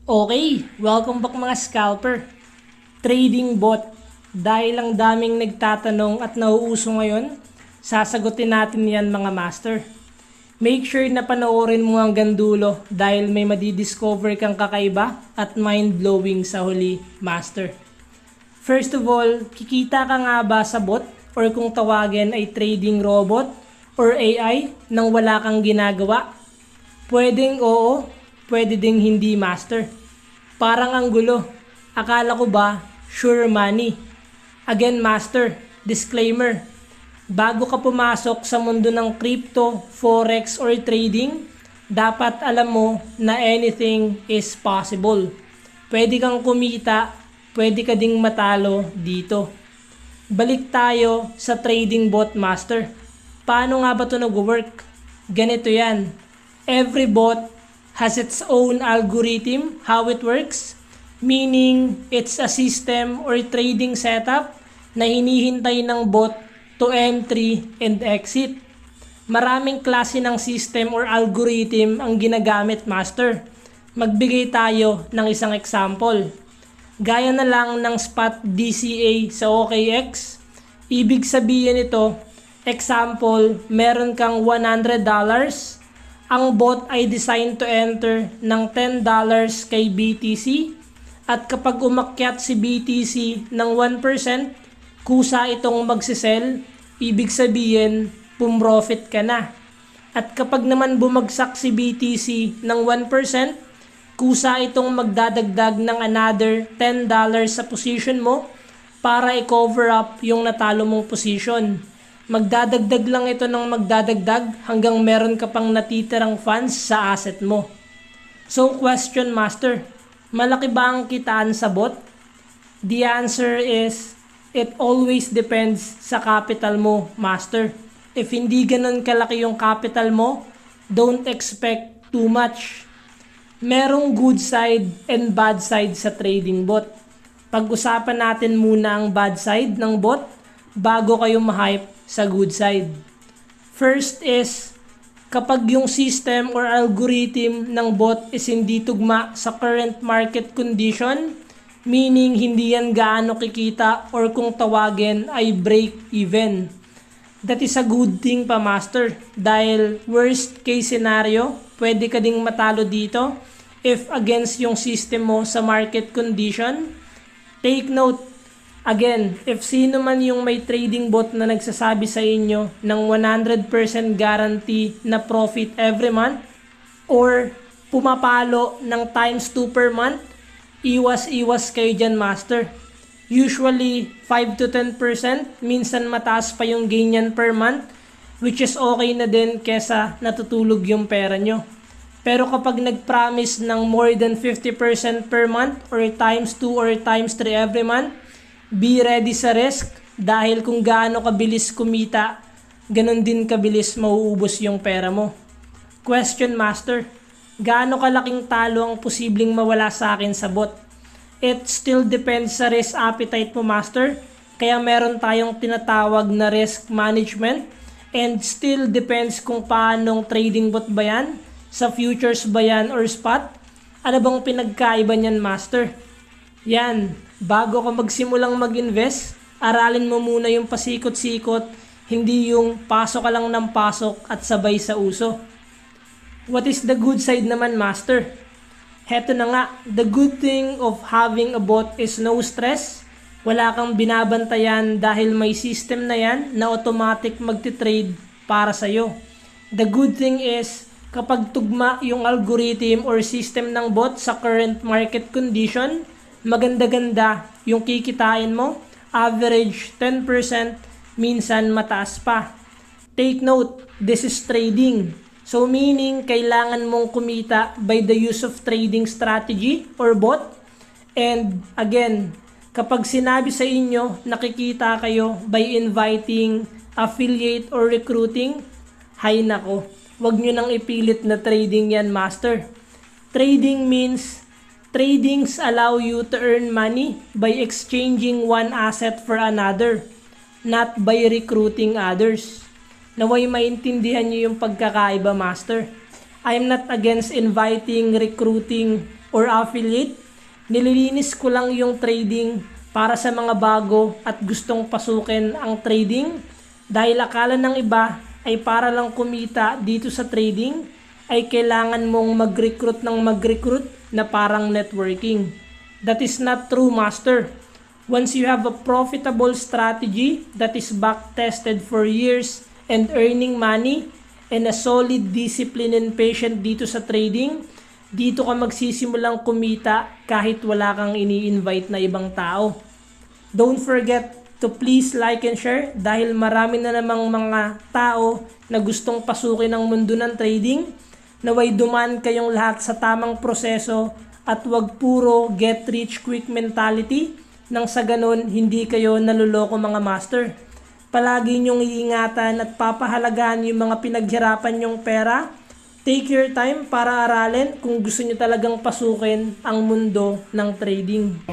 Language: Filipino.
Okay, welcome back mga scalper. Trading bot. Dahil ang daming nagtatanong at nauuso ngayon, sasagutin natin yan mga master. Make sure na panoorin mo hanggang dulo dahil may madidiscover kang kakaiba at mind-blowing sa huli, master. First of all, kikita ka nga ba sa bot or kung tawagin ay trading robot or AI nang wala kang ginagawa? Pwedeng oo, pwede ding hindi master. Parang ang gulo. Akala ko ba sure money? Again master, disclaimer. Bago ka pumasok sa mundo ng crypto, forex or trading, dapat alam mo na anything is possible. Pwede kang kumita, pwede ka ding matalo dito. Balik tayo sa trading bot master. Paano nga ba ito nag-work? Ganito yan. Every bot has its own algorithm, how it works, meaning it's a system or trading setup na hinihintay ng bot to entry and exit. Maraming klase ng system or algorithm ang ginagamit, master. Magbigay tayo ng isang example. Gaya na lang ng spot DCA sa OKX, ibig sabihin ito, example, meron kang $100, ang bot ay designed to enter ng $10 kay BTC at kapag umakyat si BTC ng 1%, kusa itong magsisell, ibig sabihin pumrofit ka na. At kapag naman bumagsak si BTC ng 1%, kusa itong magdadagdag ng another $10 sa position mo para i-cover up yung natalo mong position. Magdadagdag lang ito ng magdadagdag hanggang meron ka pang natitirang funds sa asset mo. So question master, malaki ba ang kitaan sa bot? The answer is, it always depends sa capital mo, master. If hindi ganun kalaki yung capital mo, don't expect too much. Merong good side and bad side sa trading bot. Pag-usapan natin muna ang bad side ng bot bago kayo ma-hype sa good side. First is, kapag yung system or algorithm ng bot is hindi tugma sa current market condition, meaning hindi yan gaano kikita or kung tawagin ay break even. That is a good thing pa master dahil worst case scenario, pwede ka ding matalo dito if against yung system mo sa market condition. Take note, again, if sino man yung may trading bot na nagsasabi sa inyo ng 100% guarantee na profit every month or pumapalo ng times 2 per month, iwas-iwas kayo dyan master. Usually 5 to 10%, minsan mataas pa yung gain yan per month, which is okay na din kesa natutulog yung pera nyo. Pero kapag nag-promise ng more than 50% per month or times 2 or times 3 every month, be ready sa risk dahil kung gaano kabilis kumita, ganun din kabilis mauubos yung pera mo. Question master, gaano kalaking talo ang posibleng mawala sa akin sa bot? It still depends sa risk appetite mo master, kaya meron tayong tinatawag na risk management and still depends kung paanong trading bot ba yan, sa futures ba yan or spot? Ano bang pinagkaiba niyan master? Yan, bago ka magsimulang mag-invest, aralin mo muna yung pasikot-sikot, hindi yung pasok ka lang ng pasok at sabay sa uso. What is the good side naman master? Heto na nga, the good thing of having a bot is no stress. Wala kang binabantayan dahil may system na yan na automatic magti-trade para sa'yo. The good thing is, kapag tugma yung algorithm or system ng bot sa current market condition, maganda-ganda yung kikitain mo, average 10%, minsan mataas pa. Take note, this is trading. So meaning, kailangan mong kumita by the use of trading strategy or bot. And again, kapag sinabi sa inyo, nakikita kayo by inviting, affiliate or recruiting, hay nako, wag nyo nang ipilit na trading yan master. Trading means, tradings allow you to earn money by exchanging one asset for another, not by recruiting others. Naway maintindihan niyo yung pagkakaiba master. I am not against inviting, recruiting, or affiliate. Nililinis ko lang yung trading para sa mga bago at gustong pasukin ang trading, dahil akala ng iba ay para lang kumita dito sa trading ay kailangan mong mag-recruit na parang networking. That is not true, master. Once you have a profitable strategy that is back-tested for years and earning money and a solid discipline and patient dito sa trading, dito ka magsisimulang kumita kahit wala kang ini-invite na ibang tao. Don't forget to please like and share dahil marami na namang mga tao na gustong pasukin ang mundo ng trading. Naway dumaan kayong lahat sa tamang proseso at wag puro get rich quick mentality nang sa ganon hindi kayo naluloko mga master. Palagi nyong iingatan at papahalagahan yung mga pinaghirapan nyong pera. Take your time para aralin kung gusto nyo talagang pasukin ang mundo ng trading.